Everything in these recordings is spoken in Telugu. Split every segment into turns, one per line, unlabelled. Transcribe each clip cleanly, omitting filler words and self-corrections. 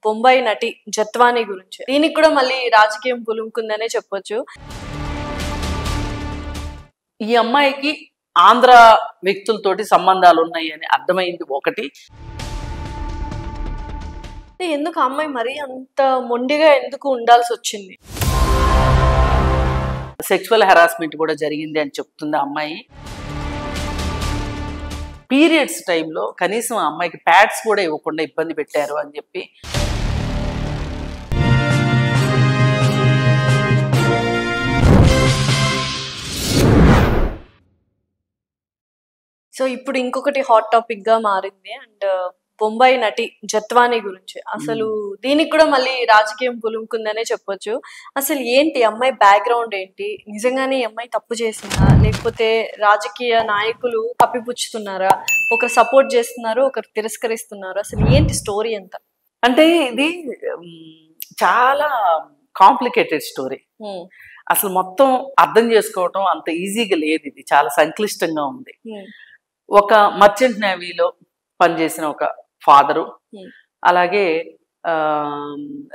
బొంబాయి నటి జత్వాని గురించి. దీనికి కూడా మళ్ళీ రాజకీయం పులుముకుందనే చెప్పొచ్చు.
ఈ అమ్మాయికి ఆంధ్ర వ్యక్తులతోటి సంబంధాలు ఉన్నాయి అని అర్థమైంది ఒకటి.
ఎందుకు అమ్మాయి మరీ అంత మొండిగా ఎందుకు ఉండాల్సి వచ్చింది?
సెక్సువల్ హెరాస్మెంట్ కూడా జరిగింది అని చెప్తుంది ఆ అమ్మాయి. పీరియడ్స్ టైంలో కనీసం ఆ అమ్మాయికి ప్యాడ్స్ కూడా ఇవ్వకుండా ఇబ్బంది పెట్టారు అని చెప్పి.
సో ఇప్పుడు ఇంకొకటి హాట్ టాపిక్ గా మారింది అండ్ బొంబాయి నటి జత్వాని గురించి. అసలు దీనికి కూడా మళ్ళీ రాజకీయం పులుముకుందనే చెప్పొచ్చు. అసలు ఏంటి అమ్మాయి బ్యాక్గ్రౌండ్ ఏంటి? నిజంగానే ఈ అమ్మాయి తప్పు చేసిందా, లేకపోతే రాజకీయ నాయకులు కప్పిపుచ్చుతున్నారా? ఒకరు సపోర్ట్ చేస్తున్నారు, ఒకరు తిరస్కరిస్తున్నారు. అసలు ఏంటి స్టోరీ అంతా?
అంటే ఇది చాలా కాంప్లికేటెడ్ స్టోరీ. అసలు మొత్తం అర్థం చేసుకోవటం అంత ఈజీగా లేదు. ఇది చాలా సంక్లిష్టంగా ఉంది. ఒక మర్చెంట్ నేవీలో పనిచేసిన ఒక ఫాదరు, అలాగే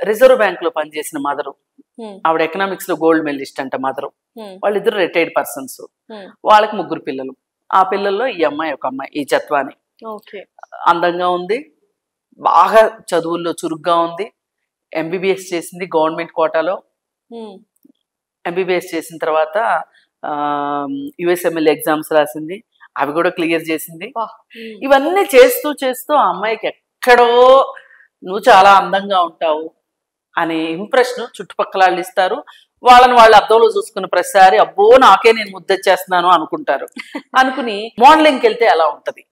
రిజర్వ్ బ్యాంక్ లో పనిచేసిన మదరు, ఆవిడ ఎకనామిక్స్ లో గోల్డ్ మెడలిస్ట్ అంట మదరు. వాళ్ళిద్దరు రిటైర్డ్ పర్సన్స్. వాళ్ళకి 3 పిల్లలు. ఆ పిల్లల్లో ఈ అమ్మాయి ఒక అమ్మాయి, ఈ జత్వాని. అందంగా ఉంది, బాగా చదువుల్లో చురుగ్గా ఉంది, ఎంబీబీఎస్ చేసింది గవర్నమెంట్ కోటాలో. ఎంబీబీఎస్ చేసిన తర్వాత యుఎస్ఎంఎల్ ఎగ్జామ్స్ రాసింది, అవి కూడా క్లియర్ చేసింది. ఇవన్నీ చేస్తూ చేస్తూ ఆ అమ్మాయికి ఎక్కడో నువ్వు చాలా అందంగా ఉంటావు అనే ఇంప్రెషన్ చుట్టుపక్కల వాళ్ళు ఇస్తారు. వాళ్ళని వాళ్ళు అద్దంలో చూసుకున్న ప్రతిసారి అబ్బో నాకే నేను ముద్దొచ్చేస్తున్నాను అనుకుంటారు. అనుకుని మోడలింగ్కి వెళ్తే ఎలా ఉంటది,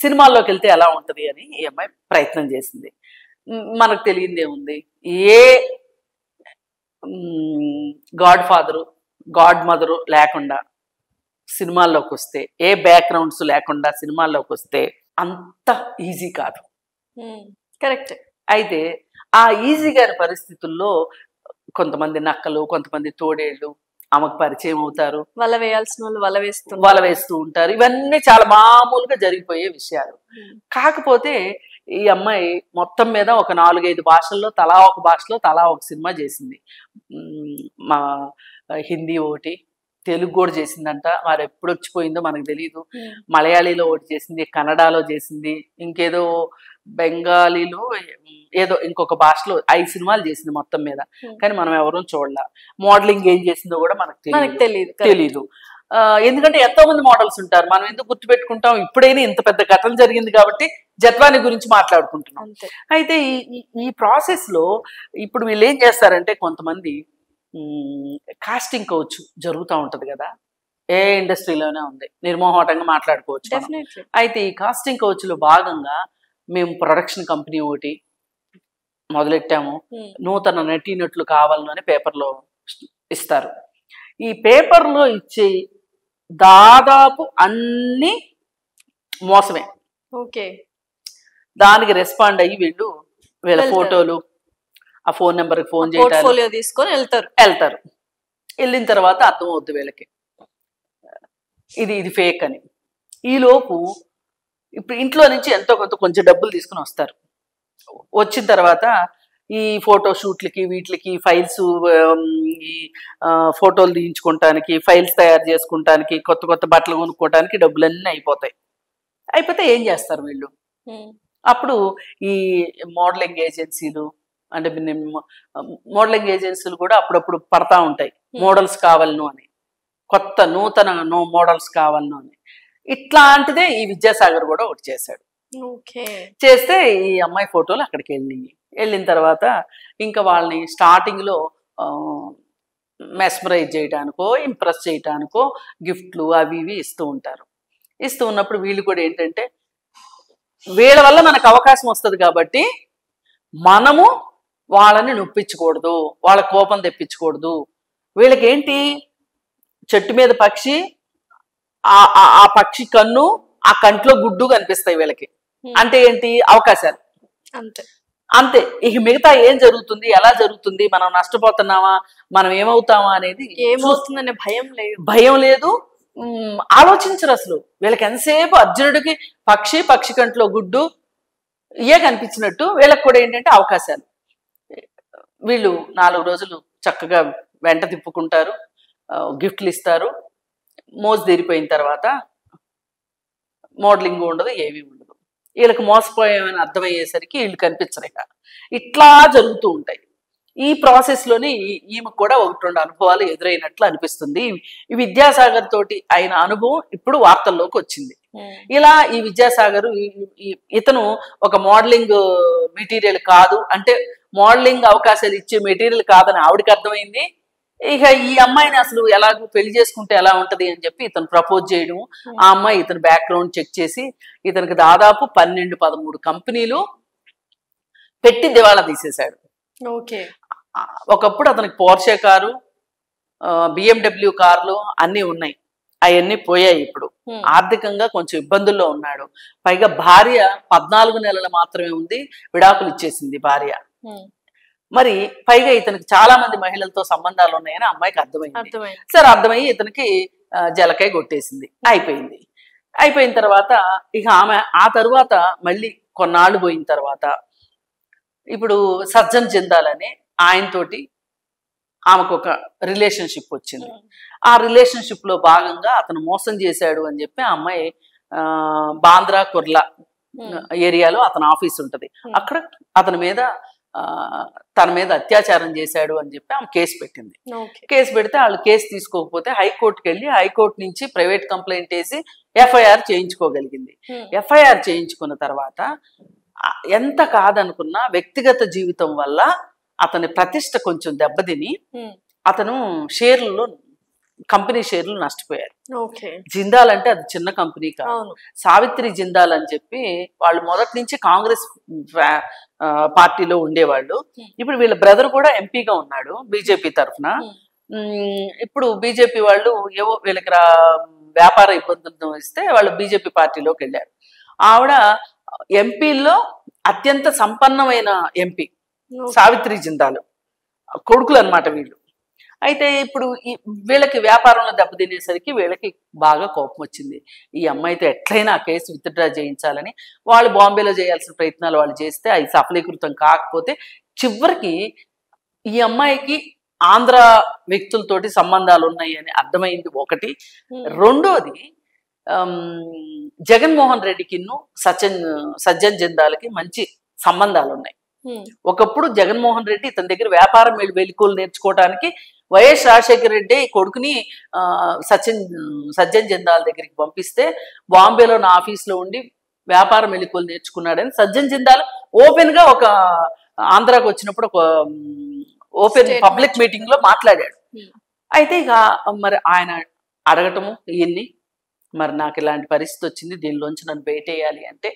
సినిమాల్లోకి వెళ్తే ఎలా ఉంటది అని ఈ అమ్మాయి ప్రయత్నం చేసింది. మనకు తెలియందే ఉంది, ఏ గాడ్ ఫాదరు గాడ్ మదరు లేకుండా సినిమాల్లోకి వస్తే, ఏ బ్యాక్గ్రౌండ్స్ లేకుండా సినిమాల్లోకి వస్తే అంత ఈజీ కాదు.
కరెక్ట్.
అయితే ఆ ఈజీ గారి పరిస్థితుల్లో కొంతమంది నక్కలు, కొంతమంది తోడేళ్ళు ఆమెకు పరిచయం అవుతారు.
వల వేయాల్సిన వాళ్ళు
వల వేస్తూ ఉంటారు. ఇవన్నీ చాలా మామూలుగా జరిగిపోయే విషయాలు. కాకపోతే ఈ అమ్మాయి మొత్తం మీద ఒక 4-5 భాషల్లో తలా ఒక భాషలో తలా ఒక సినిమా చేసింది. మా హిందీ ఒకటి, తెలుగు కూడా చేసిందంట. వారు ఎప్పుడు వచ్చిపోయిందో మనకు తెలియదు. మలయాళీలో ఒకటి చేసింది, కన్నడలో చేసింది, ఇంకేదో బెంగాలీలో ఏదో ఇంకొక భాషలో 5 సినిమాలు చేసింది మొత్తం మీద. కానీ మనం ఎవరూ చూడలే. మోడలింగ్ ఏం చేసిందో కూడా మనకు తెలీదు. ఎందుకంటే ఎంతో మంది మోడల్స్ ఉంటారు, మనం ఎందుకు గుర్తుపెట్టుకుంటాం? ఇప్పుడైనా ఇంత పెద్ద ఘటన జరిగింది కాబట్టి జత్వాని గురించి మాట్లాడుకుంటున్నాం. అయితే ఈ ప్రాసెస్ లో ఇప్పుడు వీళ్ళు ఏం చేస్తారంటే, కొంతమంది కాస్టింగ్ కౌచ్ జరుగుతూ ఉంటది కదా, ఏ ఇండస్ట్రీలోనే ఉంది, నిర్మోహటంగా మాట్లాడుకోవచ్చు. అయితే ఈ కాస్టింగ్ కౌచ్ లో భాగంగా మేము ప్రొడక్షన్ కంపెనీ ఒకటి మొదలెట్టాము, నూతన నటీనటులు కావాలని పేపర్లో ఇస్తారు. ఈ పేపర్లో ఇచ్చే దాదాపు అన్ని మోసమే. దానికి రెస్పాండ్ అయ్యి వీళ్ళ ఫోటోలు, ఆ ఫోన్ నెంబర్కి ఫోన్
చేయడం తీసుకొని
వెళ్తారు. వెళ్ళిన తర్వాత అర్థం అవుద్ది వీళ్ళకి ఇది ఫేక్ అని. ఈలోపు ఇప్పుడు ఇంట్లో నుంచి ఎంతో కొంచెం డబ్బులు తీసుకుని వస్తారు. వచ్చిన తర్వాత ఈ ఫోటో షూట్లకి వీటికి ఫైల్స్, ఈ ఫోటోలు తీయించుకోవటానికి, ఫైల్స్ తయారు చేసుకుంటానికి, కొత్త బట్టలు కొనుక్కోవడానికి డబ్బులన్నీ అయిపోతే ఏం చేస్తారు వీళ్ళు? అప్పుడు ఈ మోడలింగ్ ఏజెన్సీలు, అంటే మోడలింగ్ ఏజెన్సీలు కూడా అప్పుడప్పుడు పడతా ఉంటాయి, మోడల్స్ కావాలను అని, కొత్త నూతన మోడల్స్ కావాలను అని. ఇట్లాంటిదే ఈ విద్యాసాగర్ కూడా ఒకటి చేశాడు. చేస్తే ఈ అమ్మాయి ఫోటోలు అక్కడికి వెళ్ళిన తర్వాత ఇంకా వాళ్ళని స్టార్టింగ్ లో మెస్మరైజ్ చేయడానికో, ఇంప్రెస్ చేయడానికో గిఫ్ట్లు అవి ఇవి ఇస్తూ ఉంటారు. ఇస్తూ ఉన్నప్పుడు వీళ్ళు కూడా ఏంటంటే, వీళ్ళ వల్ల మనకు అవకాశం వస్తుంది కాబట్టి మనము వాళ్ళని నొప్పించకూడదు, వాళ్ళ కోపం తెప్పించకూడదు. వీళ్ళకి ఏంటి, చెట్టు మీద పక్షి, ఆ పక్షి కన్ను, ఆ కంట్లో గుడ్డు కనిపిస్తాయి వీళ్ళకి. అంటే ఏంటి, అవకాశాలు. అంతే. ఇక మిగతా ఏం జరుగుతుంది, ఎలా జరుగుతుంది, మనం నష్టపోతున్నామా, మనం ఏమవుతామా అనేది,
ఏమవుతుందనే
భయం లేదు, ఆలోచించరు అసలు. వీళ్ళకి ఎంతసేపు అర్జునుడికి పక్షి, పక్షి కంట్లో గుడ్డు, ఇయే కనిపించినట్టు వీళ్ళకి కూడా ఏంటంటే అవకాశాలు. వీళ్ళు 4 రోజులు చక్కగా వెంట తిప్పుకుంటారు, గిఫ్ట్లు ఇస్తారు. మోజు తీరిపోయిన తర్వాత మోడలింగ్ ఉండదు, ఏమీ ఉండదు. వీళ్ళకి మోసపోయామని అర్థమయ్యేసరికి వీళ్ళు కనిపించరు. ఇట్లా జరుగుతూ ఉంటాయి. ఈ ప్రాసెస్లోనే ఈమెకు కూడా 1-2 అనుభవాలు ఎదురైనట్లు అనిపిస్తుంది. ఈ విద్యాసాగర్ తోటి అయిన అనుభవం ఇప్పుడు వార్తల్లోకి వచ్చింది. ఇలా ఈ విద్యాసాగర్ ఇతను ఒక మోడలింగ్ మెటీరియల్ కాదు అంటే, మోడలింగ్ అవకాశాలు ఇచ్చే మెటీరియల్ కాదని ఆవిడకి అర్థమైంది. ఇక ఈ అమ్మాయిని అసలు ఎలాగో పెళ్లి చేసుకుంటే ఎలా ఉంటది అని చెప్పి ఇతను ప్రపోజ్ చేయడం, ఆ అమ్మాయి ఇతను బ్యాక్గ్రౌండ్ చెక్ చేసి ఇతనికి దాదాపు 12-13 కంపెనీలు పెట్టి దివాళా తీసేశాడు. ఒకప్పుడు అతనికి పోర్షే కారు, BMW కార్లు అన్నీ ఉన్నాయి, అవన్నీ పోయాయి. ఇప్పుడు ఆర్థికంగా కొంచెం ఇబ్బందుల్లో ఉన్నాడు. పైగా భార్య 14 నెలలు మాత్రమే ఉంది, విడాకులు ఇచ్చేసింది భార్య. మరి పైగా ఇతనికి చాలా మంది మహిళలతో సంబంధాలు ఉన్నాయని అమ్మాయికి అర్థమైంది. సరే, అర్థమయ్యి ఇతనికి జలకాయ కొట్టేసింది. అయిపోయిన తర్వాత ఇక ఆమె ఆ తరువాత మళ్ళీ కొన్నాళ్ళు పోయిన తర్వాత ఇప్పుడు సజ్జన్ జిందాల్ ఆయనతోటి ఆమెకు ఒక రిలేషన్షిప్ వచ్చింది. ఆ రిలేషన్షిప్ లో భాగంగా అతను మోసం చేశాడు అని చెప్పి ఆ అమ్మాయి బాంద్రా కుర్లా ఏరియాలో అతని ఆఫీస్ ఉంటది, అక్కడ తన మీద అత్యాచారం చేశాడు అని చెప్పి ఆమె కేసు పెట్టింది. కేసు పెడితే వాళ్ళు కేసు తీసుకోకపోతే హైకోర్టుకి వెళ్ళి హైకోర్టు నుంచి ప్రైవేట్ కంప్లైంట్ వేసి ఎఫ్ఐఆర్ చేయించుకోగలిగింది. ఎఫ్ఐఆర్ చేయించుకున్న తర్వాత ఎంత కాదనుకున్నా వ్యక్తిగత జీవితం వల్ల అతని ప్రతిష్ట కొంచెం దెబ్బతిని అతను కంపెనీ షేర్లు నష్టపోయారు. జిందాల్ అంటే అది చిన్న కంపెనీ కాదు, సావిత్రి జిందాల్ అని చెప్పి వాళ్ళు మొదటి నుంచి కాంగ్రెస్ పార్టీలో ఉండేవాళ్ళు. ఇప్పుడు వీళ్ళ బ్రదర్ కూడా ఎంపీగా ఉన్నాడు బీజేపీ తరఫున. ఇప్పుడు బీజేపీ వాళ్ళు ఏవో వీళ్ళకి వ్యాపార ఇబ్బందులతో ఇస్తే వాళ్ళు బీజేపీ పార్టీలోకి వెళ్ళారు. ఆవిడ ఎంపీల్లో అత్యంత సంపన్నమైన ఎంపీ సావిత్రి జిందాల్ కొడుకులు అన్నమాట వీళ్ళు. అయితే ఇప్పుడు వీళ్ళకి వ్యాపారంలో దెబ్బతినేసరికి వీళ్ళకి బాగా కోపం వచ్చింది. ఈ అమ్మాయితో ఎట్లయినా ఆ కేసు విత్డ్రా చేయించాలని వాళ్ళు బాంబేలో చేయాల్సిన ప్రయత్నాలు వాళ్ళు చేస్తే అవి సఫలీకృతం కాకపోతే చివరికి ఈ అమ్మాయికి ఆంధ్ర వ్యక్తులతోటి సంబంధాలు ఉన్నాయి అని అర్థమైంది ఒకటి. రెండోది జగన్మోహన్ రెడ్డికి సజ్జన్ జిందాల్కి మంచి సంబంధాలు ఉన్నాయి. ఒకప్పుడు జగన్మోహన్ రెడ్డి ఇతని దగ్గర వ్యాపారం వెలుకోలు నేర్చుకోవడానికి వైఎస్ రాజశేఖర రెడ్డి కొడుకుని సజ్జన్ జిందాల్ దగ్గరికి పంపిస్తే బాంబేలో నా ఆఫీస్లో ఉండి వ్యాపారం మెళుకువలు నేర్చుకున్నాడని సజ్జన్ జిందాల్ ఓపెన్ గా ఒక ఆంధ్రాకి వచ్చినప్పుడు ఒక ఓపెన్ పబ్లిక్ మీటింగ్ లో మాట్లాడాడు. అయితే ఇక మరి ఆయన అడగటము ఇవన్నీ, మరి నాకు ఇలాంటి పరిస్థితి వచ్చింది, దీనిలోంచి నన్ను బయటేయాలి అంటే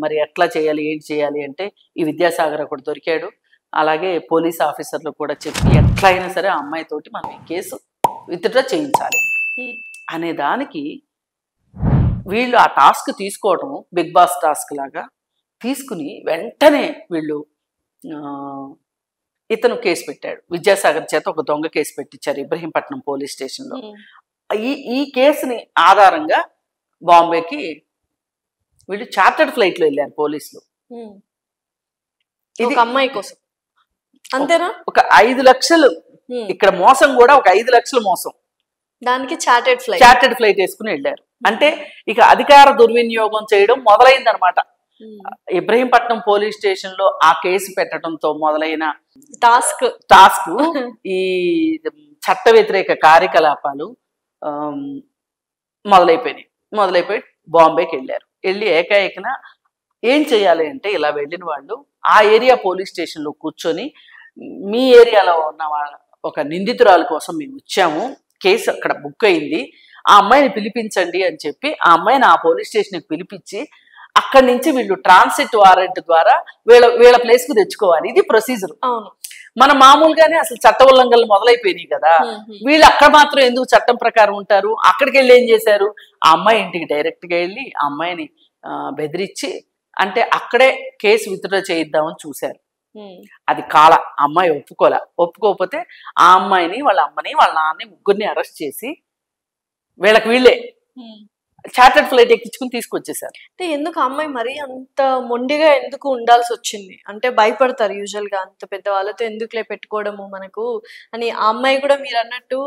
మరి ఎట్లా చేయాలి ఏంటి చేయాలి అంటే ఈ విద్యాసాగర్ ఒకటి దొరికాడు. అలాగే పోలీస్ ఆఫీసర్లు కూడా చెప్పి ఎట్లయినా సరే ఆ అమ్మాయితోటి మనం ఈ కేసు విత్డ్రా చేయించాలి అనే దానికి వీళ్ళు ఆ టాస్క్ తీసుకోవటం బిగ్ బాస్ టాస్క్ లాగా తీసుకుని వెంటనే వీళ్ళు ఇతను కేసు పెట్టాడు. విద్యాసాగర్ చేత ఒక దొంగ కేసు పెట్టించారు ఇబ్రహీంపట్నం పోలీస్ స్టేషన్లో. ఈ కేసుని ఆధారంగా బాంబేకి వీళ్ళు చార్టర్డ్ ఫ్లైట్ లో వెళ్ళారు పోలీసులు.
ఇది అమ్మాయి కోసం అంతేనా?
ఒక 5 లక్షలు ఇక్కడ మోసం కూడా ఒక 5 లక్షల మోసం,
దానికి చార్టర్డ్
ఫ్లైట్ వేసుకుని వెళ్ళారు. అంటే ఇక అధికార దుర్వినియోగం చేయడం మొదలైంది అనమాట. ఇబ్రహీంపట్నం పోలీస్ స్టేషన్ లో ఆ కేసు పెట్టడంతో మొదలైన టాస్క్ ఈ చట్ట వ్యతిరేక కార్యకలాపాలు మొదలైపోయి బాంబేకి వెళ్ళారు. వెళ్ళి ఏకాఏకన ఏం చేయాలి అంటే ఇలా వెళ్ళిన వాళ్ళు ఆ ఏరియా పోలీస్ స్టేషన్లో కూర్చొని మీ ఏరియాలో ఉన్న ఒక నిందితురాల కోసం మేము వచ్చాము, కేసు అక్కడ బుక్ అయింది, ఆ అమ్మాయిని పిలిపించండి అని చెప్పి ఆ అమ్మాయిని ఆ పోలీస్ స్టేషన్కి పిలిపించి అక్కడి నుంచి వీళ్ళు ట్రాన్సిట్ వారెంట్ ద్వారా వీళ్ళ ప్లేస్కు తెచ్చుకోవాలి. ఇది ప్రొసీజర్. మన మామూలుగానే అసలు చట్ట ఉల్లంఘనలు మొదలైపోయినాయి కదా, వీళ్ళు అక్కడ మాత్రం ఎందుకు చట్టం ప్రకారం ఉంటారు? అక్కడికి వెళ్ళి ఏం చేశారు, ఆ అమ్మాయి ఇంటికి డైరెక్ట్గా వెళ్ళి ఆ అమ్మాయిని బెదిరించి అంటే అక్కడే కేసు విత్డ్రా చేయిద్దామని చూశారు. అది కాల అమ్మాయి ఒప్పుకోకపోతే ఆ అమ్మాయిని వాళ్ళ అమ్మని వాళ్ళ నాన్నని ముగ్గురిని అరెస్ట్ చేసి వీళ్ళే చార్టెడ్ ఫ్లైట్ ఎక్కించుకుని తీసుకొచ్చేసారు.
అంటే ఎందుకు ఆ అమ్మాయి మరీ అంత మొండిగా ఎందుకు ఉండాల్సి వచ్చింది? అంటే భయపడతారు యూజువల్ గా అంత పెద్ద వాళ్ళతో ఎందుకులే పెట్టుకోవడము మనకు అని. ఆ అమ్మాయి కూడా మీరు అన్నట్టు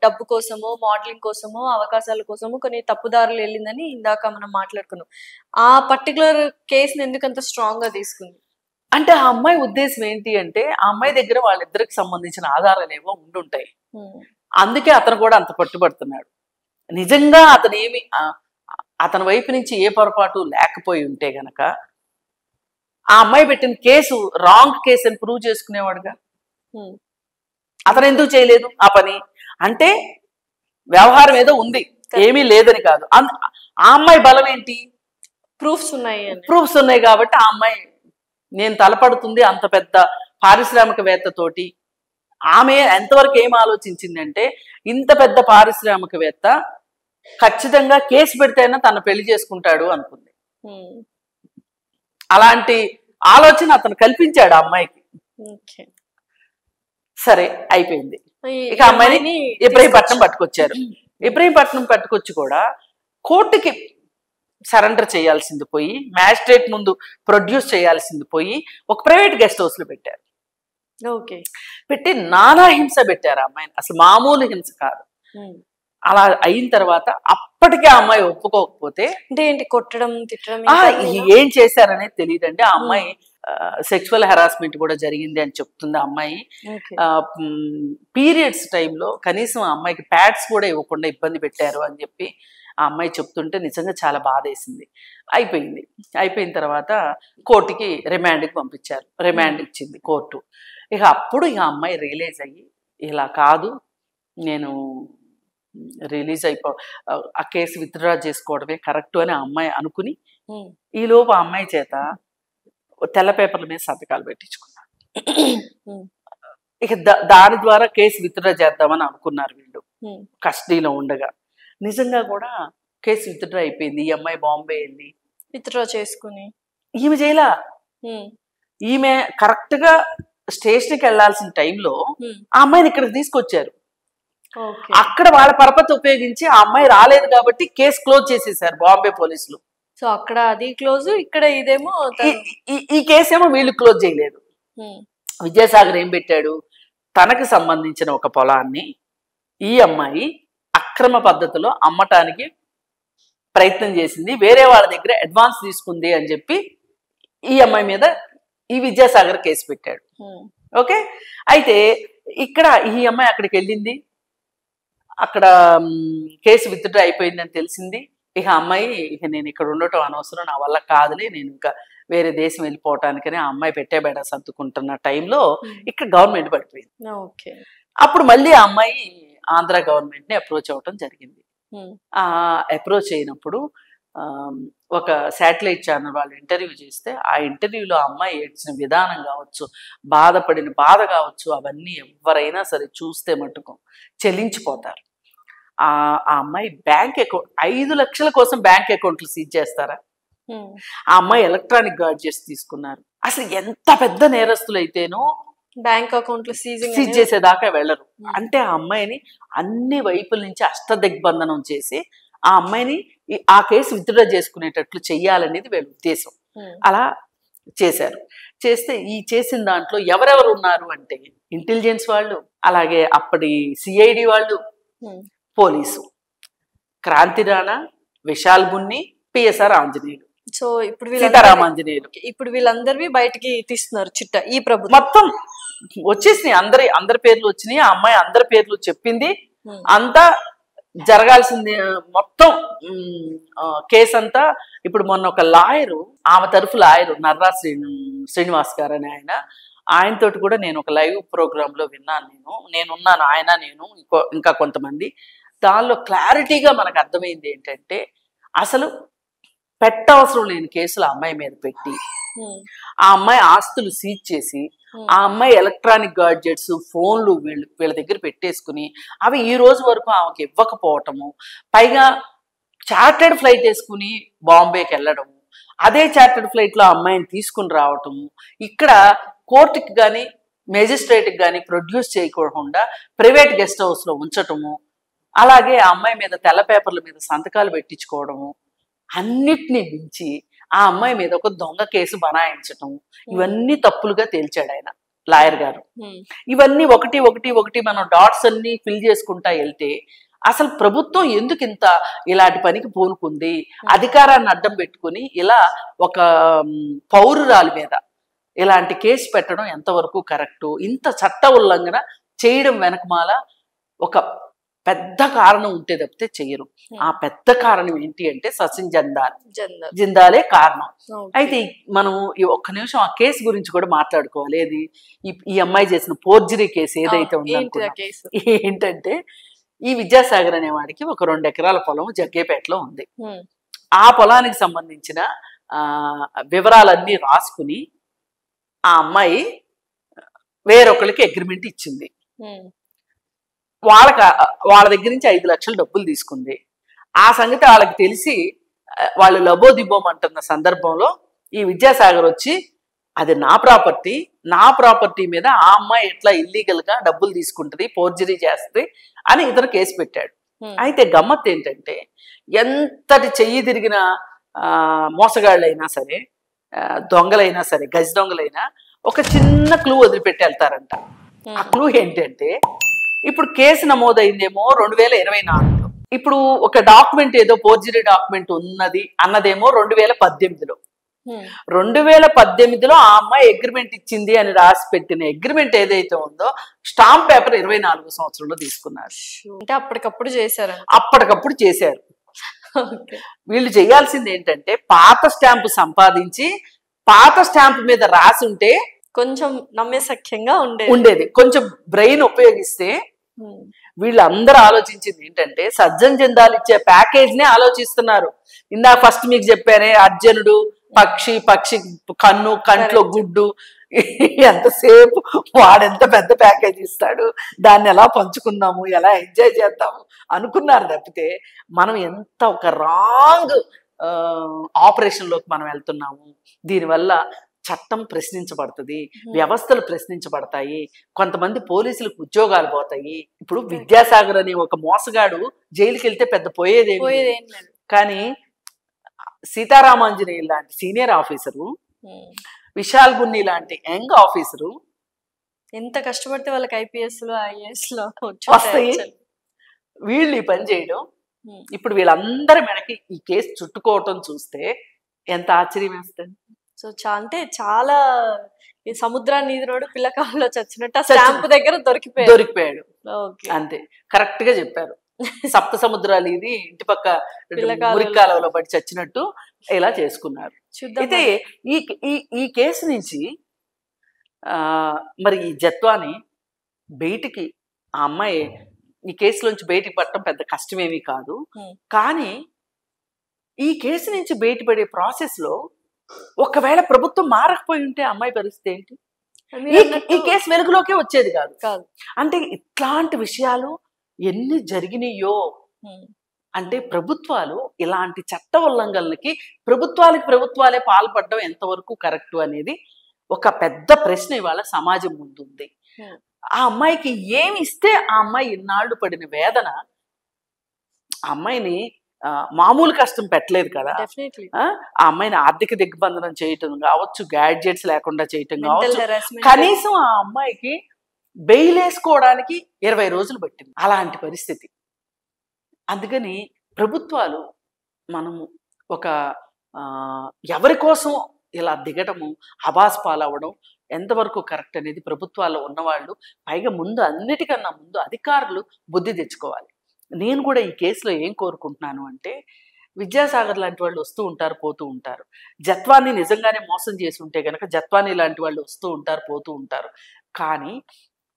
డబ్బు కోసమో మోడలింగ్ కోసమో అవకాశాల కోసమో కొన్ని తప్పుదారులు వెళ్ళిందని ఇందాక మనం మాట్లాడుకున్నాం. ఆ పర్టికులర్ కేసుని ఎందుకు అంత స్ట్రాంగ్ గా తీసుకుంది?
అంటే ఆ అమ్మాయి ఉద్దేశం ఏంటి అంటే, ఆ అమ్మాయి దగ్గర వాళ్ళిద్దరికి సంబంధించిన ఆధారాలు ఏవో ఉండుంటాయి. అందుకే అతను కూడా అంత పట్టుబడుతున్నాడు. నిజంగా అతనేమి అతని వైపు నుంచి ఏ పొరపాటు లేకపోయి ఉంటే గనక ఆ అమ్మాయి పెట్టిన కేసు రాంగ్ కేసు అని ప్రూవ్ చేసుకునేవాడుగా. అతను ఎందుకు చేయలేదు ఆ పని? అంటే వ్యవహారం ఏదో ఉంది, ఏమీ లేదని కాదు. ఆ అమ్మాయి బలం ఏంటి?
ప్రూఫ్స్ ఉన్నాయి.
ప్రూఫ్స్ ఉన్నాయి కాబట్టి ఆ అమ్మాయి నేను తలపడుతుంది అంత పెద్ద పారిశ్రామికవేత్తతోటి. ఆమె ఎంతవరకు ఏం ఆలోచించిందంటే, ఇంత పెద్ద పారిశ్రామికవేత్త ఖచ్చితంగా కేసు పెడితేనే తను పెళ్లి చేసుకుంటాడు అనుకుంది. అలాంటి ఆలోచన అతను కల్పించాడు ఆ అమ్మాయికి. సరే అయిపోయింది. ఇక అమ్మాయిని ఇబ్రహీంపట్నం పట్టుకొచ్చారు. ఇబ్రహీంపట్నం పట్టుకొచ్చి కూడా కోర్టుకి సరెండర్ చేయాల్సింది పోయి, మ్యాజిస్ట్రేట్ ముందు ప్రొడ్యూస్ చేయాల్సింది పోయి ఒక ప్రైవేట్ గెస్ట్ హౌస్ లో పెట్టారు. పెట్టి నానా హింస పెట్టారు ఆ అమ్మాయిని. అసలు మామూలు హింస కాదు. అలా అయిన తర్వాత అప్పటికే ఆ అమ్మాయి ఒప్పుకోకపోతే
అంటే ఏంటి కొట్టడం తిట్టడం
ఏం చేశారనేది తెలియదండి. ఆ అమ్మాయి సెక్సువల్ హెరాస్మెంట్ కూడా జరిగింది అని చెప్తుంది ఆ అమ్మాయి. పీరియడ్స్ టైంలో కనీసం ఆ అమ్మాయికి ప్యాడ్స్ కూడా ఇవ్వకుండా ఇబ్బంది పెట్టారు అని చెప్పి ఆ అమ్మాయి చెప్తుంటే నిజంగా చాలా బాధ వేసింది. అయిపోయిన తర్వాత కోర్టుకి రిమాండ్కి పంపించారు. రిమాండ్ ఇచ్చింది కోర్టు. ఇక అప్పుడు ఇక అమ్మాయి రియలైజ్ అయ్యి, ఇలా కాదు, నేను రిలీజ్ ఆ కేసు విత్డ్రా చేసుకోవడమే కరెక్ట్ అని ఆ అమ్మాయి అనుకుని, ఈలోపు ఆ అమ్మాయి చేత తెల్ల పేపర్ల మీద సంతకాలు పెట్టించుకున్నారు. ఇక దాని ద్వారా కేసు విత్డ్రా చేద్దామని అనుకున్నారు వీళ్ళు కస్టడీలో ఉండగా. నిజంగా కూడా కేసు విత్డ్రా అయిపోయింది. ఈ అమ్మాయి బాంబే వెళ్ళి
విత్డ్రా చేసుకుని,
ఈమె చేయలా. ఈమె కరెక్ట్ గా స్టేషన్కి వెళ్లాల్సిన టైంలో ఆ అమ్మాయిని ఇక్కడికి తీసుకొచ్చారు. అక్కడ వాళ్ళ పరపతి ఉపయోగించి ఆ అమ్మాయి రాలేదు కాబట్టి కేసు క్లోజ్ చేసేసారు బాంబే పోలీసులు.
సో అక్కడ అది క్లోజ్, ఇక్కడ ఇదేమో
ఈ కేసు ఏమో వీళ్ళు క్లోజ్ చేయలేదు. విద్యాసాగర్ ఏం పెట్టాడు, తనకు సంబంధించిన ఒక పొలాన్ని ఈ అమ్మాయి అక్రమ పద్ధతిలో అమ్మటానికి ప్రయత్నం చేసింది, వేరే వాళ్ళ దగ్గర అడ్వాన్స్ తీసుకుంది అని చెప్పి ఈ అమ్మాయి మీద ఈ విద్యాసాగర్ కేసు పెట్టాడు. ఓకే, అయితే ఇక్కడ ఈ అమ్మాయి అక్కడికి వెళ్ళింది, అక్కడ కేసు విత్డ్రా అయిపోయిందని తెలిసింది. ఇక అమ్మాయి ఇక నేను ఇక్కడ ఉండటం అనవసరం, నా వల్ల కాదులే, నేను ఇంకా వేరే దేశం వెళ్ళిపోవటానికని ఆ అమ్మాయి పెట్టేబేడ సర్దుకుంటున్న టైంలో ఇక్కడ గవర్నమెంట్ పడిపోయింది. అప్పుడు మళ్ళీ ఆ అమ్మాయి ఆంధ్ర గవర్నమెంట్ని అప్రోచ్ అవ్వటం జరిగింది. ఆ అప్రోచ్ అయినప్పుడు ఒక శాటిలైట్ ఛానల్ వాళ్ళు ఇంటర్వ్యూ చేస్తే, ఆ ఇంటర్వ్యూలో ఆ అమ్మాయి ఏడ్చిన విధానం కావచ్చు, బాధపడిన బాధ కావచ్చు, అవన్నీ ఎవరైనా సరే చూస్తే మటుకు చెల్లించిపోతారు. ఆ అమ్మాయి బ్యాంక్ అకౌంట్ 5 లక్షల కోసం బ్యాంక్ అకౌంట్లు సీజ్ చేస్తారా? ఆ అమ్మాయి ఎలక్ట్రానిక్ గాడ్జెట్స్ తీసుకున్నారు. అసలు ఎంత పెద్ద నేరస్తులైతేనో
బ్యాంక్ అకౌంట్లు సీజ్
చేసేదాకా వెళ్ళరు. అంటే ఆ అమ్మాయిని అన్ని వైపుల నుంచి అష్టదిగ్బంధనం చేసి ఆ అమ్మాయిని ఆ కేసు విత్డ్రా చేసుకునేటట్లు చెయ్యాలనేది వీళ్ళ ఉద్దేశం. అలా చేశారు. చేస్తే ఈ చేసిన దాంట్లో ఎవరెవరు ఉన్నారు అంటే ఇంటెలిజెన్స్ వాళ్ళు, అలాగే అప్పటి సిఐడి వాళ్ళు, police, Kranthi Rana, Vishal Bunni, PSR Anjaneyulu,
so ఇప్పుడు
సీతారామ ఆంజనేయులు,
ఇప్పుడు వీళ్ళందరివి బయటికి తీస్తున్నారు చిట్ట. ఈ ప్రభుత్వం
మొత్తం వచ్చేసినాయి, అందరి పేర్లు వచ్చినాయి. ఆ అమ్మాయి అందరి పేర్లు చెప్పింది. అంతా జరగాల్సింది మొత్తం కేసు అంతా. ఇప్పుడు మొన్న ఒక లాయరు, ఆమె తరఫు లాయరు నర్రా శ్రీనివాస్ గారు అని ఆయనతోటి కూడా నేను ఒక లైవ్ ప్రోగ్రామ్ లో విన్నాను. నేనున్నాను, ఆయన, నేను, ఇంకా కొంతమంది. దానిలో క్లారిటీగా మనకు అర్థమైంది ఏంటంటే, అసలు పెట్టవసరం లేని కేసులు ఆ అమ్మాయి మీద పెట్టి, ఆ అమ్మాయి ఆస్తులు సీజ్ చేసి, ఆ అమ్మాయి ఎలక్ట్రానిక్ గాడ్జెట్స్, ఫోన్లు వీళ్ళ దగ్గర పెట్టేసుకుని అవి ఈ రోజు వరకు ఆమెకి ఇవ్వకపోవటము, పైగా చార్టెడ్ ఫ్లైట్ వేసుకుని బాంబేకి వెళ్ళడము, అదే చార్టెడ్ ఫ్లైట్లో ఆ అమ్మాయిని తీసుకుని రావటము, ఇక్కడ కోర్టుకి కానీ మేజిస్ట్రేట్కి కానీ ప్రొడ్యూస్ చేయకుండా ప్రైవేట్ గెస్ట్ హౌస్లో ఉంచటము, అలాగే ఆ అమ్మాయి మీద తెల్ల పేపర్ల మీద సంతకాలు పెట్టించుకోవడము, అన్నిటినీ మించి ఆ అమ్మాయి మీద ఒక దొంగ కేసు బనాయించటం, ఇవన్నీ తప్పులుగా తేల్చాడు ఆయన లాయర్ గారు. ఇవన్నీ ఒకటి ఒకటి ఒకటి మనం డాట్స్ అన్ని ఫిల్ చేసుకుంటా వెళ్తే అసలు ప్రభుత్వం ఎందుకు ఇంత ఇలాంటి పనికి పూనుకుంది, అధికారాన్ని అడ్డం పెట్టుకుని ఇలా ఒక పౌరురాలి మీద ఇలాంటి కేసు పెట్టడం ఎంతవరకు కరెక్టు, ఇంత చట్ట ఉల్లంఘన చేయడం వెనకమాల ఒక పెద్ద కారణం ఉంటే తప్పితే చెయ్యరు. ఆ పెద్ద కారణం ఏంటి అంటే సచిన్ జిందాలే కారణం. అయితే మనం ఒక్క నిమిషం ఆ కేసు గురించి కూడా మాట్లాడుకోవాలి. ఏది ఈ అమ్మాయి చేసిన ఫోర్జరీ కేసు ఏదైతే ఉందో ఏంటంటే, ఈ విద్యాసాగర్ అనే వాడికి ఒక 2 ఎకరాల పొలం జగ్గేపేటలో ఉంది. ఆ పొలానికి సంబంధించిన వివరాలన్నీ రాసుకుని ఆ అమ్మాయి వేరొకరికి అగ్రిమెంట్ ఇచ్చింది. వాళ్ళ దగ్గర నుంచి 5 లక్షలు డబ్బులు తీసుకుంది. ఆ సంగతి వాళ్ళకి తెలిసి వాళ్ళు లబోదిబోమంటున్న సందర్భంలో ఈ విద్యాసాగర్ వచ్చి అది నా ప్రాపర్టీ మీద ఆ అమ్మాయి ఎట్లా ఇల్లీగల్ గా డబ్బులు తీసుకుంటది, ఫోర్జరీ చేస్తుంది అని ఇతను కేసు పెట్టాడు. అయితే గమ్మత్ ఏంటంటే, ఎంతటి చెయ్యి తిరిగిన మోసగాళ్ళైనా సరే, దొంగలైనా సరే, గజ దొంగలైనా ఒక చిన్న క్లూ వదిలిపెట్టి వెళ్తారంట. ఆ క్లూ ఏంటంటే, ఇప్పుడు కేసు నమోదైందేమో 2024లో, ఇప్పుడు ఒక డాక్యుమెంట్ ఏదో ఫోర్జరీ డాక్యుమెంట్ ఉన్నది అన్నదేమో 2018లో. 2018లో ఆ అమ్మాయి అగ్రిమెంట్ ఇచ్చింది అని రాసి పెట్టిన అగ్రిమెంట్ ఏదైతే ఉందో స్టాంప్ పేపర్ 24వ సంవత్సరంలో తీసుకున్నారు.
అంటే
అప్పటికప్పుడు చేశారు. వీళ్ళు చేయాల్సింది ఏంటంటే, పాత స్టాంపు సంపాదించి పాత స్టాంప్ మీద రాసి ఉంటే
కొంచెం నమ్మేసఖ్యంగా
ఉండేది. కొంచెం బ్రెయిన్ ఉపయోగిస్తే. వీళ్ళందరూ ఆలోచించింది ఏంటంటే, సజ్జన్ జిందాల్ ఇచ్చే ప్యాకేజ్ నే ఆలోచిస్తున్నారు. ఇందాక ఫస్ట్ మీకు చెప్పానే, అర్జునుడు పక్షి కంట్లో గుడ్డు, ఎంతసేపు వాడెంత పెద్ద ప్యాకేజ్ ఇస్తాడు, దాన్ని ఎలా పంచుకుందాము, ఎలా ఎంజాయ్ చేద్దాము అనుకున్నారు తప్పితే, మనం ఎంత ఒక రాంగ్ ఆపరేషన్ లోకి మనం వెళ్తున్నాము. దీనివల్ల చట్టం ప్రశ్నించబడుతుంది, వ్యవస్థలు ప్రశ్నించబడతాయి, కొంతమంది పోలీసులకు ఉద్యోగాలు పోతాయి. ఇప్పుడు విద్యాసాగర్ అనే ఒక మోసగాడు జైలుకి వెళ్తే పెద్ద పోయేదేమి. కానీ సీతారామాంజనేయులు లాంటి సీనియర్ ఆఫీసరు, విశాల్ గున్ని లాంటి యంగ్ ఆఫీసరు
ఎంత కష్టపడితే వాళ్ళకి ఐపీఎస్ లో ఐఏఎస్ లో
వస్తాయి. వీళ్ళు ఈ పని చేయడం, ఇప్పుడు వీళ్ళందరి మనకి ఈ కేసు చుట్టుకోవటం చూస్తే ఎంత ఆశ్చర్యం వేస్తుంది.
సో అంటే చాలా ఈ సముద్రాన్ని ఈదినోడు పిల్లకాలలో చచ్చినట్టు స్టాంప్ దగ్గర దొరికిపోయాడు.
అంతే, కరెక్ట్ గా చెప్పారు. సప్త సముద్రాలు ఇది ఇంటి పక్క మురికాలలో పడి చచ్చినట్టు ఇలా చేసుకున్నారు. అయితే ఈ కేసు నుంచి మరి ఈ జత్వాని బయటికి, ఆ అమ్మాయి ఈ కేసులోంచి బయటికి పడటం పెద్ద కష్టమేమీ కాదు. కానీ ఈ కేసు నుంచి బయటపడే ప్రాసెస్ లో ఒకవేళ ప్రభుత్వం మారకపోయి ఉంటే అమ్మాయి పరిస్థితి ఏంటి? ఈ కేసు వెలుగులోకే వచ్చేది కాదు. అంటే ఇట్లాంటి విషయాలు ఎన్ని జరిగినాయో, అంటే ప్రభుత్వాలు ఇలాంటి చట్ట ఉల్లంఘనలకి ప్రభుత్వాలే పాల్పడడం ఎంతవరకు కరెక్ట్ అనేది ఒక పెద్ద ప్రశ్న ఇవాళ సమాజం ముందుంది. ఆ అమ్మాయికి ఏమి ఇస్తే ఆ అమ్మాయి ఇన్నాళ్ళు పడిన వేదన, ఆ అమ్మాయిని మామూలు కష్టం పెట్టలేదు కదా. ఆ అమ్మాయిని ఆర్థిక దిగ్బంధనం చేయటం కావచ్చు, గ్యాడ్జెట్స్ లేకుండా చేయటం కావచ్చు, కనీసం ఆ అమ్మాయికి బెయిల్ వేసుకోవడానికి 20 రోజులు పట్టింది అలాంటి పరిస్థితి. అందుకని ప్రభుత్వాలు మనము ఒక ఎవరి కోసం ఇలా దిగటము, అబాస్ పాలవడం ఎంతవరకు కరెక్ట్ అనేది ప్రభుత్వాల్లో ఉన్నవాళ్ళు, పైగా ముందు అన్నిటికన్నా ముందు అధికారులు బుద్ధి తెచ్చుకోవాలి. నేను కూడా ఈ కేసులో ఏం కోరుకుంటున్నాను అంటే, విద్యాసాగర్ లాంటి వాళ్ళు వస్తూ ఉంటారు, పోతూ ఉంటారు. జత్వాని నిజంగానే మోసం చేసి ఉంటే కనుక జత్వాని లాంటి వాళ్ళు వస్తూ ఉంటారు, పోతూ ఉంటారు. కానీ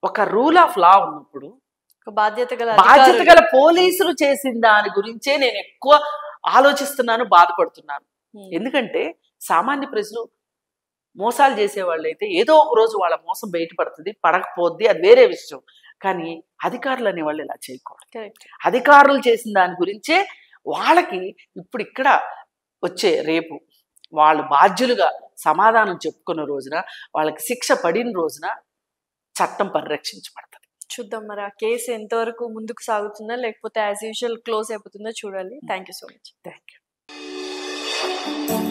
ఒక రూల్ ఆఫ్ లా ఉన్నప్పుడు బాధ్యత గల పోలీసులు చేసిన దాని గురించే నేను ఎక్కువ ఆలోచిస్తున్నాను, బాధపడుతున్నాను. ఎందుకంటే సామాన్య ప్రజలు మోసాలు చేసేవాళ్ళు అయితే ఏదో ఒక రోజు వాళ్ళ మోసం బయటపడుతుంది, పడకపోద్ది, అది వేరే విషయం. కానీ అధికారులు అనేవాళ్ళు ఇలా చేయకూడదు. అధికారులు చేసిన దాని గురించే వాళ్ళకి ఇప్పుడు ఇక్కడ వచ్చే రేపు వాళ్ళు బాధ్యులుగా సమాధానం చెప్పుకున్న రోజున, వాళ్ళకి శిక్ష పడిన రోజున చట్టం పరిరక్షించబడుతుంది.
చూద్దాం మరి ఆ కేసు ఎంతవరకు ముందుకు సాగుతుందా లేకపోతే యాజ్ యూజువల్ క్లోజ్ అయిపోతుందో చూడాలి. Thank you so much.
Thank you.